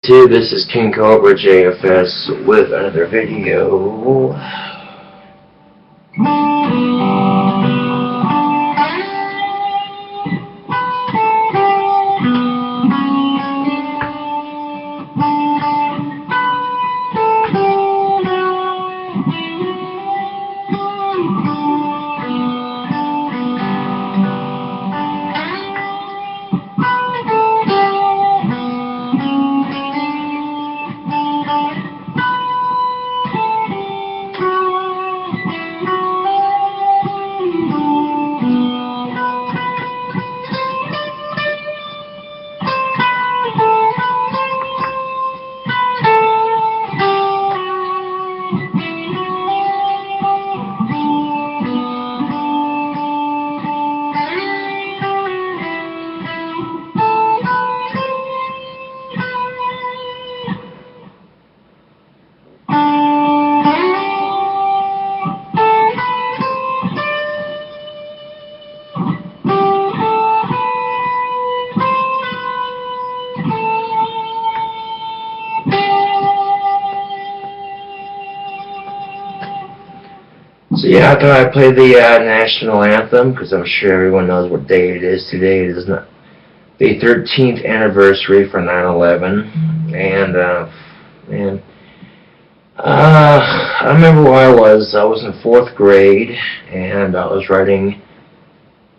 This is KingCobraJFS with another video. So yeah, I thought I'd play the national anthem because I'm sure everyone knows what day it is today. It is not the 13th anniversary for 9/11, and man, I remember where I was. I was in 4th grade, and I was riding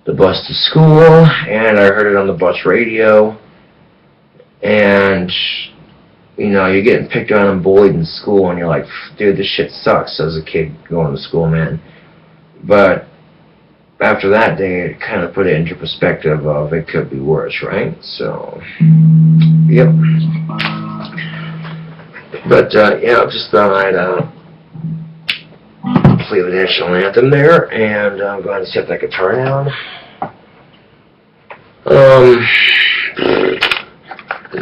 the bus to school, and I heard it on the bus radio, and you know, you're getting picked on and bullied in school, and you're like, dude, this shit sucks as a kid going to school, man. But after that day, it kind of put it into perspective of it could be worse, right? So, yep. But, yeah, just thought I'd play the national anthem there, and I'm going to set that guitar down.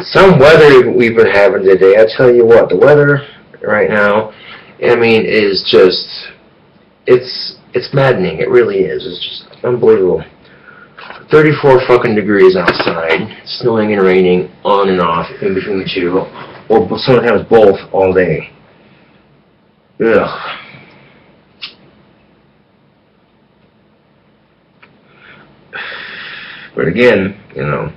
Some weather we've been having today, I tell you what, the weather right now, I mean, is just, it's maddening, it really is, it's just unbelievable. 34 fucking degrees outside, snowing and raining, on and off, in between the two, or sometimes both all day. Ugh. But again, you know,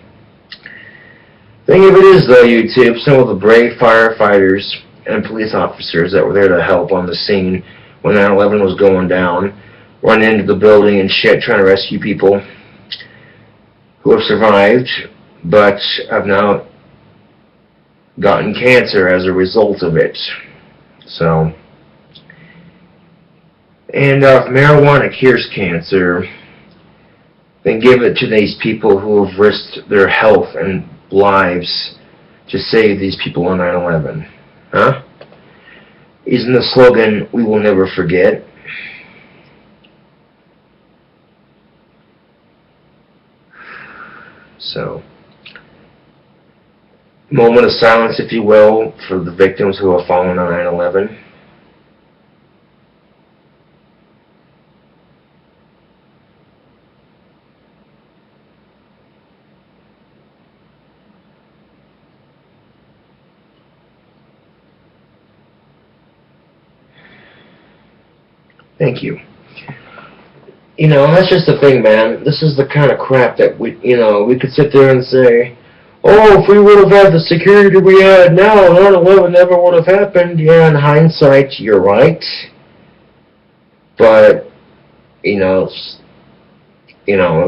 thing of it is, though, YouTube, some of the brave firefighters and police officers that were there to help on the scene when 9/11 was going down, running into the building and shit, trying to rescue people who have survived, but have now gotten cancer as a result of it. So, and if marijuana cures cancer, then give it to these people who have risked their health and lives to save these people on 9/11. Huh? Isn't the slogan, we will never forget? So, moment of silence, if you will, for the victims who have fallen on 9/11. Thank you. You know, that's just the thing, man. This is the kind of crap that we could sit there and say, oh, if we would have had the security we had now, 9/11 never would have happened. Yeah, in hindsight, you're right. But, it's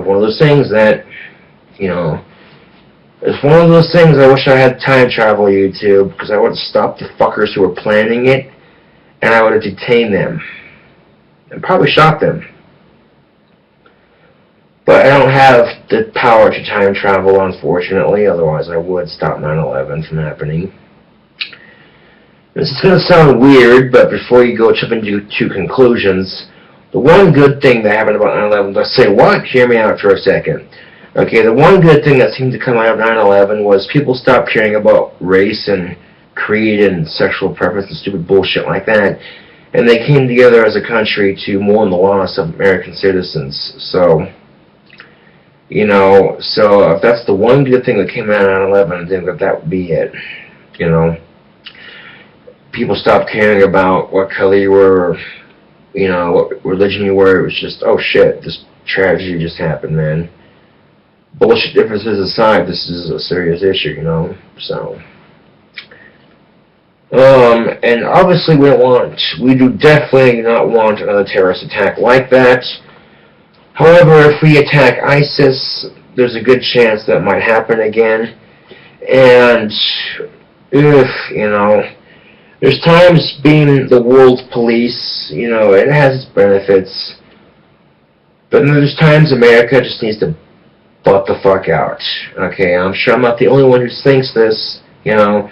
one of those things that, it's one of those things I wish I had time travel, YouTube, because I would have stopped the fuckers who were planning it, and I would have detained them. And probably shot them. But I don't have the power to time travel, unfortunately, otherwise I would stop 9/11 from happening. This is going to sound weird, but before you go jump into conclusions, the one good thing that happened about 9/11, let's say what? Hear me out for a second. Okay, the one good thing that seemed to come out of 9/11 was people stopped caring about race and creed and sexual preference and stupid bullshit like that. And they came together as a country to mourn the loss of American citizens. So, so if that's the one good thing that came out of 9/11, I think that would be it. you know. People stopped caring about what color you were, or, you know, what religion you were. It was just, oh shit, this tragedy just happened, man. Bullshit differences aside, this is a serious issue, you know, so. And obviously we do definitely not want another terrorist attack like that. However, if we attack ISIS, there's a good chance that might happen again. And if, you know, there's times being the world's police, you know, it has its benefits. But then there's times America just needs to butt the fuck out. Okay, I'm sure I'm not the only one who thinks this, you know.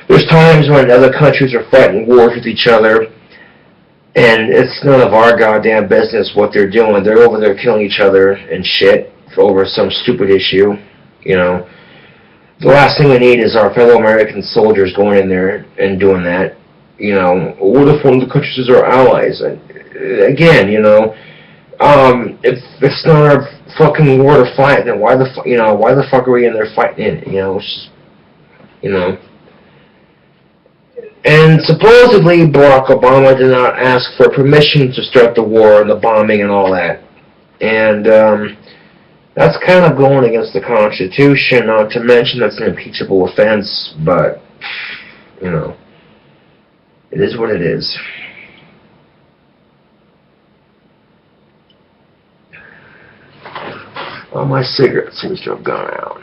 There's times when other countries are fighting wars with each other, and it's none of our goddamn business what they're doing. They're over there killing each other and shit over some stupid issue, you know. The last thing we need is our fellow American soldiers going in there and doing that. You know, what if one of the countries is our allies? And again, you know, if it's not our fucking war to fight, then why the fuck are we in there fighting it? You know, it's just, you know. And supposedly Barack Obama did not ask for permission to start the war and the bombing and all that. And that's kind of going against the Constitution, not to mention that's an impeachable offense, but, you know, it is what it is. Well, my cigarette seems to have gone out.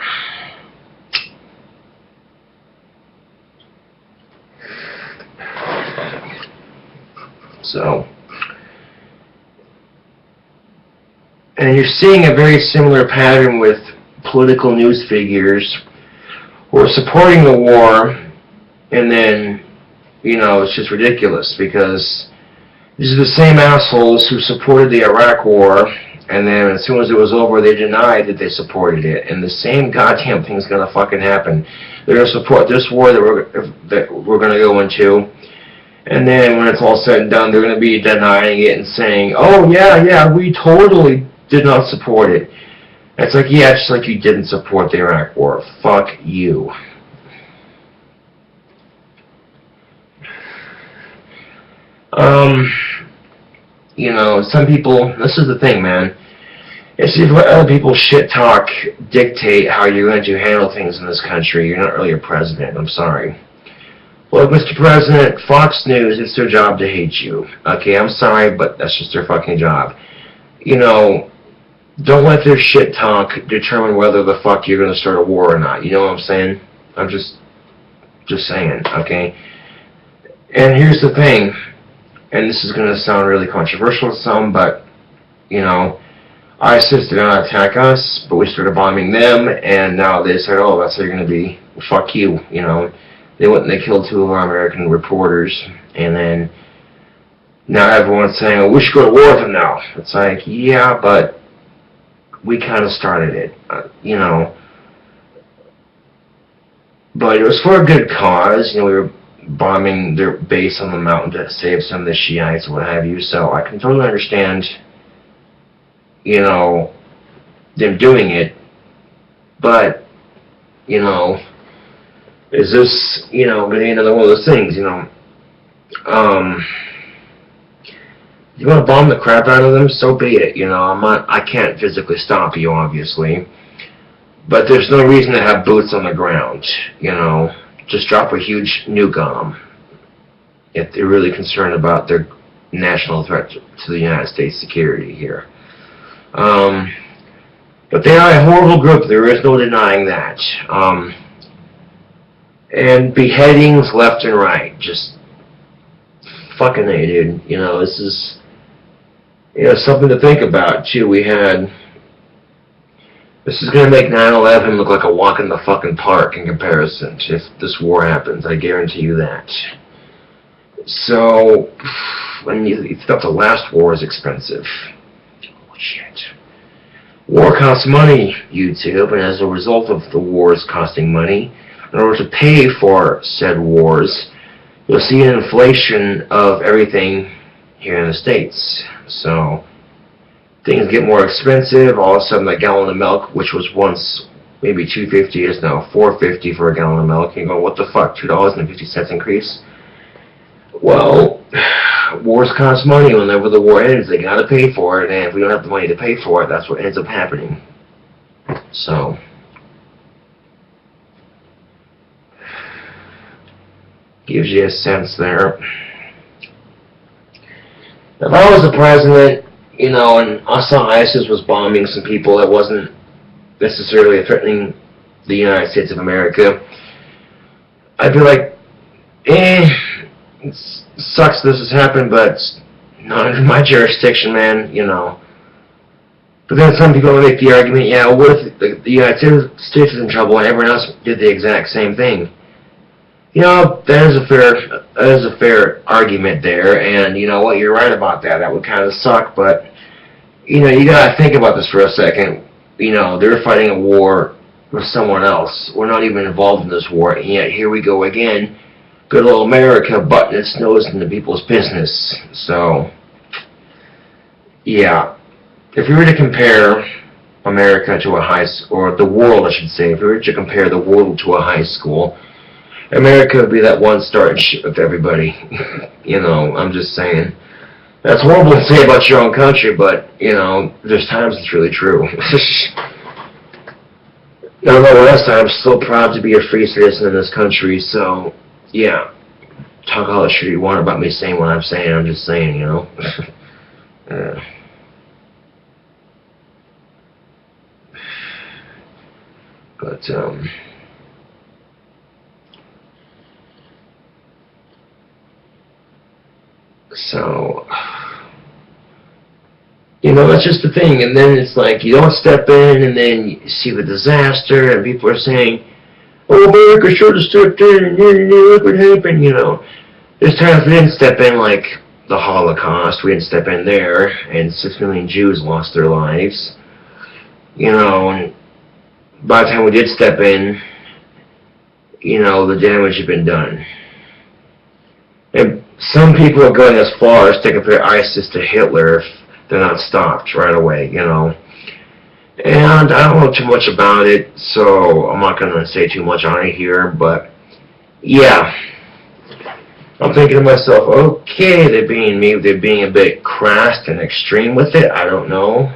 So, and you're seeing a very similar pattern with political news figures who are supporting the war, and then, you know, it's just ridiculous because these are the same assholes who supported the Iraq war, and then as soon as it was over, they denied that they supported it, and the same goddamn thing's gonna fucking happen. They're gonna support this war that we're gonna go into. And then when it's all said and done, they're going to be denying it and saying, oh, yeah, we totally did not support it. It's like, yeah, just like you didn't support the Iraq War. Fuck you. You know, some people, this is the thing, man. If you let other people shit talk dictate how you're going to handle things in this country, you're not really a president. I'm sorry. Look, Mr. President, Fox News, it's their job to hate you. Okay, I'm sorry, but that's just their fucking job. You know, don't let their shit talk determine whether the fuck you're going to start a war or not. You know what I'm saying? I'm just saying, okay? And here's the thing, and this is going to sound really controversial to some, but, you know, ISIS did not attack us, but we started bombing them, and now they said, oh, that's how you're going to be. Well, fuck you, you know. They went and they killed 2 of our American reporters, and then now everyone's saying, oh, we should go to war with them now. It's like, yeah, but we kind of started it, you know. But it was for a good cause. You know, we were bombing their base on the mountain to save some of the Shiites or what have you, so I can totally understand, you know, them doing it. But, you know, is this, you know, going to be another one of those things, you know, you want to bomb the crap out of them, so be it, you know, I can't physically stop you, obviously, but there's no reason to have boots on the ground, you know, just drop a huge nuke on them, if they're really concerned about their national threat to the United States security here. But they are a horrible group, there is no denying that. And beheadings left and right, just fucking A, dude. You know, this is, you know, something to think about, too. This is going to make 9/11 look like a walk in the fucking park in comparison to if this war happens. I guarantee you that. So, when you thought the last war is expensive. Holy shit. War costs money, YouTube, and as a result of the wars costing money, in order to pay for said wars, you'll see an inflation of everything here in the States. So, things get more expensive. All of a sudden, a gallon of milk, which was once maybe $2.50 is now $4.50 for a gallon of milk. And you go, what the fuck, $2.50 increase? Well, wars cost money. Whenever the war ends, they gotta pay for it, and if we don't have the money to pay for it, that's what ends up happening. So, gives you a sense there. If I was the president, you know, and I saw ISIS was bombing some people that wasn't necessarily threatening the United States of America, I'd be like, it sucks this has happened, but it's not under my jurisdiction, man, you know. But then some people make the argument, yeah, well, what if the United States is in trouble and everyone else did the exact same thing? You know, that is a fair argument there, and you know what, you're right about that. That would kind of suck, but you know, you gotta think about this for a second. You know, they're fighting a war with someone else. We're not even involved in this war, and yet here we go again. Good old America butting its nose into people's business. So, yeah. If we were to compare America to a high school, or the world, I should say, if we were to compare the world to a high school, America would be that one starting shit with everybody. You know, I'm just saying. That's horrible to say about your own country, but, you know, there's times it's really true. Nonetheless, I'm still proud to be a free citizen in this country, so, yeah. Talk all the shit you want about me saying what I'm saying, I'm just saying, you know. But, so, you know, that's just the thing. And then it's like, you don't step in, and then you see the disaster, and people are saying, oh, America should have stepped in, and look what happened, you know. There's times we didn't step in, like the Holocaust. We didn't step in there, and 6 million Jews lost their lives. You know, and by the time we did step in, you know, the damage had been done. And some people are going as far as to compare ISIS to Hitler if they're not stopped right away, you know. And I don't know too much about it, so I'm not going to say too much on it here, but yeah. I'm thinking to myself, okay, they're being a bit crass and extreme with it, I don't know.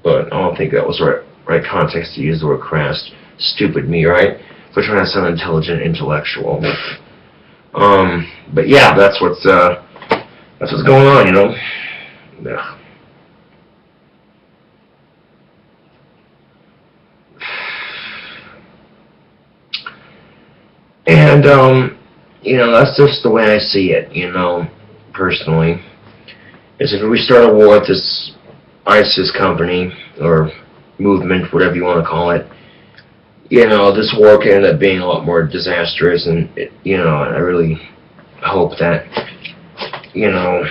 But I don't think that was right context to use the word crass. Stupid me, right? For trying to sound intelligent, intellectual. But yeah, that's what's going on, you know. Yeah. And you know, that's just the way I see it, you know, personally. Is if we start a war with this ISIS company or movement, whatever you want to call it, you know, this war can end up being a lot more disastrous, and you know, I really hope that, you know,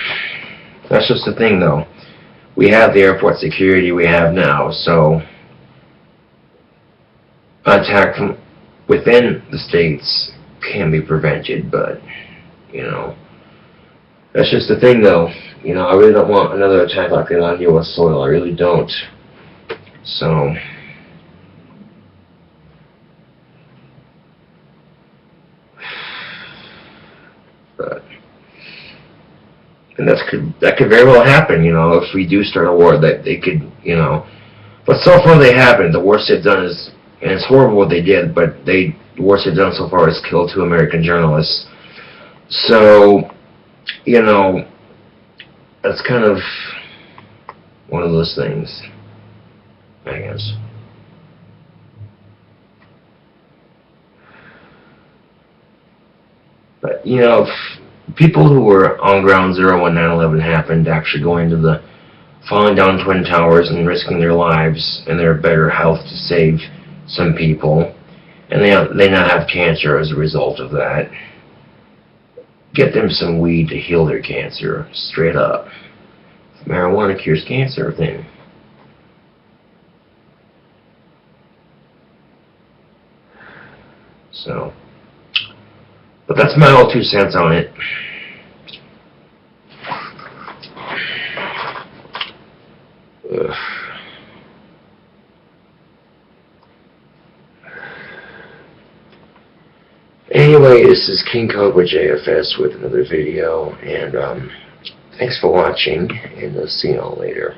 that's just the thing though. We have the airport security we have now, so attack from within the states can be prevented, but, you know, that's just the thing though. You know, I really don't want another attack like that on U.S. soil, I really don't. So, but, and that could very well happen, you know, if we do start a war, that they could, you know, but so far they haven't. The worst they've done is, and it's horrible what they did, but the worst they've done so far is kill 2 American journalists. So, you know, that's kind of one of those things, I guess. But, you know, people who were on ground zero when 9/11 happened, actually going to the falling down Twin Towers and risking their lives and their better health to save some people, and they now have cancer as a result of that. Get them some weed to heal their cancer, straight up. Marijuana cures cancer, then. So, but that's my all 2 cents on it. Ugh. anyway, this is KingCobraJFS with another video, and thanks for watching, and I'll see you all later.